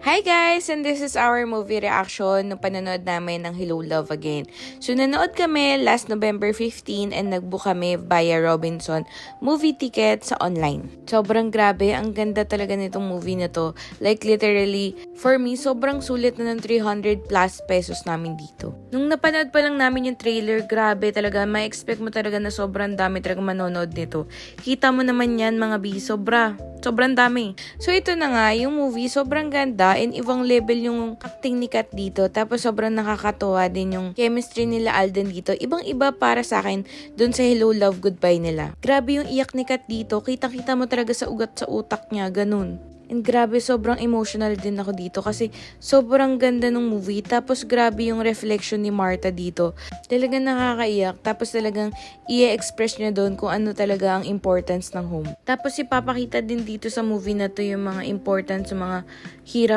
Hi guys! And this is our movie reaction nung panonood namin ng Hello Love Again. So nanood kami last November 15 and nagbook kami via Robinson movie ticket sa online. Sobrang grabe, ang ganda talaga nitong movie na to. Like literally, for me, sobrang sulit na ng 300 plus pesos namin dito. Nung napanood pa lang namin yung trailer, grabe talaga, ma-expect mo talaga na sobrang dami talaga manonood nito. Kita mo naman yan mga bi, sobrang dami. So ito na nga, yung movie, sobrang ganda and ibang level yung acting ni Kat dito. Tapos sobrang nakakatuwa din yung chemistry nila Alden dito. Ibang-iba para sa akin dun sa Hello Love Goodbye nila. Grabe yung iyak ni Kat dito. Kitang-kita mo talaga sa ugat sa utak niya, ganun. And grabe, sobrang emotional din ako dito kasi sobrang ganda ng movie. Tapos grabe yung reflection ni Martha dito. Talagang nakakaiyak. Tapos talagang i-express niya doon kung ano talaga ang importance ng home. Tapos ipapakita din dito sa movie na to yung mga importance, yung mga hirap